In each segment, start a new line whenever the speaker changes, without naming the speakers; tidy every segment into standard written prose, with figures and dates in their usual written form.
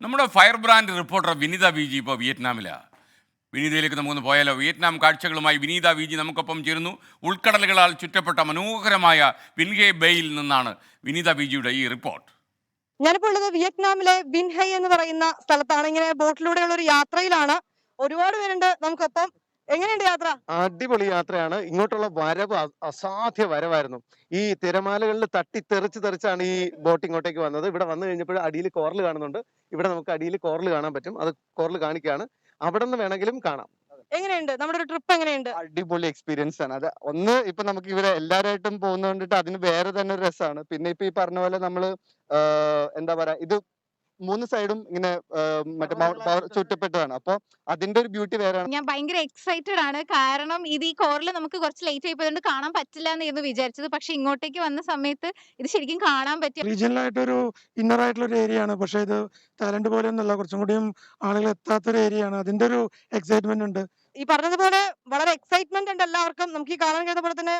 നമ്മുടെ fire brand reporter വിനീത V G ഇപ്പോൾ വിയറ്റ്നാമിലാണ്. വിനീതയിലേക്ക് നമുക്കൊന്ന് പോയാലോ. വിയറ്റ്നാം കാഴ്ചകളുമായി വിനീത വി ജി നമുക്കൊപ്പം ചേരുന്നു. ഉൾക്കടലുകളാൽ ചുറ്റപ്പെട്ട മനോഹരമായ വിൻഹെ ബേയിൽ നിന്നാണ് വിനീത വി ജിയുടെ ഈ റിപ്പോർട്ട്.
ഞാനിപ്പോൾ ഉള്ളത് വിയറ്റ്നാമിലെ വിൻഹൈ എന്ന് പറയുന്ന സ്ഥലത്താണ്. ഇങ്ങനെ ബോട്ടിലൂടെയുള്ള ഒരു യാത്രയിലാണ്. ഒരുപാട് പേരുണ്ട് നമുക്കൊപ്പം. എങ്ങനെയുണ്ട് യാത്ര?
അടിപൊളി യാത്രയാണ്. ഇങ്ങോട്ടുള്ള വരവ് അസാധ്യ വരവായിരുന്നു. ഈ തിരമാലകളിൽ തെറിച്ചാണ് ഈ ബോട്ട് ഇങ്ങോട്ടേക്ക് വന്നത്. ഇവിടെ വന്നു കഴിഞ്ഞപ്പോൾ അടിയിൽ കോറൽ കാണുന്നുണ്ട്. ഇവിടെ നമുക്ക് അടിയിൽ കോറൽ കാണാൻ പറ്റും. അത് കോറൽ കാണിക്കുകയാണ്. അവിടെ നിന്ന് വേണമെങ്കിലും കാണാം.
എങ്ങനെയുണ്ട് നമ്മുടെ ഒരു ട്രിപ്പ്? എങ്ങനെയുണ്ട്?
അടിപൊളി എക്സ്പീരിയൻസ് ആണ്. അത് ഒന്ന് ഇപ്പൊ നമുക്ക് ഇവിടെ എല്ലാവരായിട്ടും പോകുന്നത് കൊണ്ടിട്ട് അതിന് വേറെ തന്നെ ഒരു രസമാണ്. പിന്നെ ഇപ്പൊ ഈ പറഞ്ഞ പോലെ നമ്മള് എന്താ പറയാ, ഇത് 3 സൈഡും ഇങ്ങനെ മറ്റേ ചുറ്റപ്പെട്ടതാണ്. അപ്പൊ അതിന്റെ ഒരു ബ്യൂട്ടി വേറെയാണ്.
ഞാൻ ഭയങ്കര എക്സൈറ്റഡ് ആണ്. കാരണം ഇത് ഈ കോറിൽ നമുക്ക് കുറച്ച് ലേറ്റ് ആയിപ്പോയതുകൊണ്ട് കാണാൻ പറ്റില്ല എന്നായിരുന്നു വിചാരിച്ചത്. പക്ഷെ ഇങ്ങോട്ടേക്ക് വന്ന സമയത്ത് ഇത് ശരിക്കും കാണാൻ പറ്റി.
റീജിയണൽ ആയിട്ടൊരു ഇന്നർ ആയിട്ടുള്ള ഒരു ഏരിയ ആണ്. പക്ഷെ ഇത് തായ്ലൻഡ് പോലെ ഒന്നല്ല, കുറച്ചും കൂടിയും ആളുകൾ എത്താത്തൊരു ഏരിയ ആണ്. അതിന്റെ ഒരു എക്സൈറ്റ്മെന്റ് ഉണ്ട്.
ഈ പറഞ്ഞതുപോലെ വളരെ എക്സൈറ്റ്മെന്റ് ഉണ്ട് എല്ലാവർക്കും. നമുക്ക് ഈ കാണാൻ കഴിയുന്ന പോലെ തന്നെ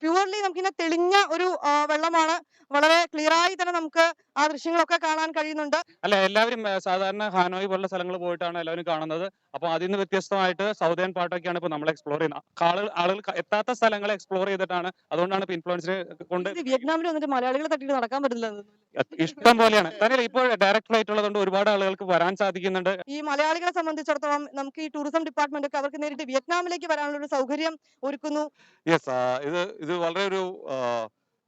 പ്യുവർലി നമുക്കിങ്ങനെ തെളിഞ്ഞ ഒരു വെള്ളമാണ്. വളരെ ക്ലിയർ ആയി തന്നെ നമുക്ക് ആ ദൃശ്യങ്ങളൊക്കെ കാണാൻ കഴിയുന്നുണ്ട്.
അല്ല, എല്ലാവരും സാധാരണ ഹാനോയ് പോലുള്ള സ്ഥലങ്ങൾ പോയിട്ടാണ് എല്ലാവരും കാണുന്നത്. അപ്പൊ അതിൽ നിന്ന് വ്യത്യസ്തമായിട്ട് സൗതേൺ പാർട്ടൊക്കെയാണ് ഇപ്പൊ നമ്മൾ എക്സ്പ്ലോർ ചെയ്യുന്നത്. ആളുകൾ എത്താത്ത സ്ഥലങ്ങൾ എക്സ്പ്ലോർ ചെയ്തിട്ടാണ്. അതുകൊണ്ടാണ് ഇപ്പൊ ഇൻഫ്ലുവൻസിനെ കൊണ്ട്
വിയറ്റ്നാമിൽ വന്നിട്ട് മലയാളികളെ തട്ടിട്ട് നടക്കാൻ പറ്റില്ല.
ഇഷ്ടം പോലെയാണ്. തന്നെ ഇപ്പോൾ ഡയറക്റ്റ് ഫ്ലൈറ്റ് ഉള്ളതുകൊണ്ട് ഒരുപാട് ആളുകൾക്ക് വരാൻ സാധിക്കുന്നുണ്ട്.
ഈ മലയാളികളെ സംബന്ധിച്ചിടത്തോളം നമുക്ക് ഈ ടൂറിസം ഡിപ്പാർട്ട്മെന്റ് ഒക്കെ അവർക്ക് നേരിട്ട് വിയറ്റ്നാമിലേക്ക് വരാനുള്ള ഒരു സൗകര്യം ഒരുക്കുന്നു.
യെസ്, ഇത് വളരെ ഒരു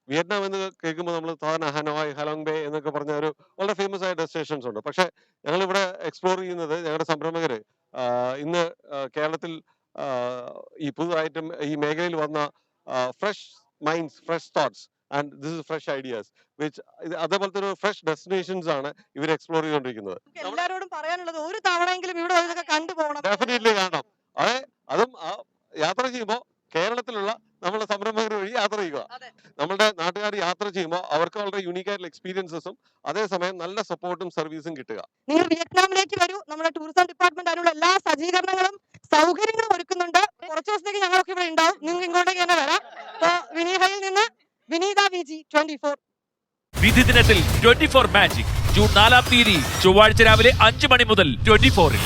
വിയറ്റ്നാം എന്ന് കേൾക്കുമ്പോൾ നമ്മൾ സാധാരണ ഹനോയ്, ഹലോങ് ബേ എന്നൊക്കെ പറഞ്ഞ ഒരു വളരെ ഫേമസ് ആയ ഡെസ്റ്റിനേഷൻസ് ഉണ്ട്. പക്ഷെ ഞങ്ങളിവിടെ എക്സ്പ്ലോർ ചെയ്യുന്നത് ഞങ്ങളുടെ സംരംഭകര് ഇന്ന് കേരളത്തിൽ ഈ പുതുതായിട്ടും ഈ മേഖലയിൽ വന്ന fresh minds, fresh thoughts and this is fresh ideas which അതേപോലത്തെ ഒരു ഫ്രഷ് ഡെസ്റ്റിനേഷൻസ് ആണ് ഇവർ എക്സ്പ്ലോർ ചെയ്തുകൊണ്ടിരിക്കുന്നത്.
എല്ലാവരോടും പറയാനുള്ളത് ഒരു തവണയെങ്കിലും ഇവിടെ ഇതൊക്കെ കണ്ടുപോകണം.
ഡെഫിനറ്റ്ലി കാണണം. അതും യാത്ര ചെയ്യുമ്പോൾ കേരളത്തിലുള്ള നമ്മുടെ സംരംഭകർ വഴി യാത്ര ചെയ്യുക. നമ്മുടെ നാട്ടുകാർ യാത്ര ചെയ്യുമ്പോൾ അവർക്ക് വളരെ യൂണീക്ക് ആയിട്ടുള്ള എക്സ്പീരിയൻസസും അതേസമയം നല്ല സപ്പോർട്ടും സർവീസും കിട്ടുക.
നിങ്ങൾ വിയറ്റ്നാമിലേക്ക് വരൂ. നമ്മുടെ ടൂറിസം ഡിപ്പാർട്ട്മെന്റ് അതിനുള്ള എല്ലാ സജ്ജീകരണങ്ങളും സൗകര്യങ്ങളും ഒരുക്കുന്നുണ്ട്. കുറച്ച് ദിവസത്തേക്ക് ഞങ്ങളൊക്കെ ഇവിടെ ഉണ്ടാവും. നിങ്ങൾക്ക് ഇങ്ങോട്ടേക്ക് തന്നെ വരാം. വിനീഹയിൽ നിന്ന് വിനീത വി ജി 24.
വിധി ദിനത്തിൽ 24 മാജിക് ജൂൺ 4 ചൊവ്വാഴ്ച രാവിലെ 5 മണി മുതൽ 24-ൽ.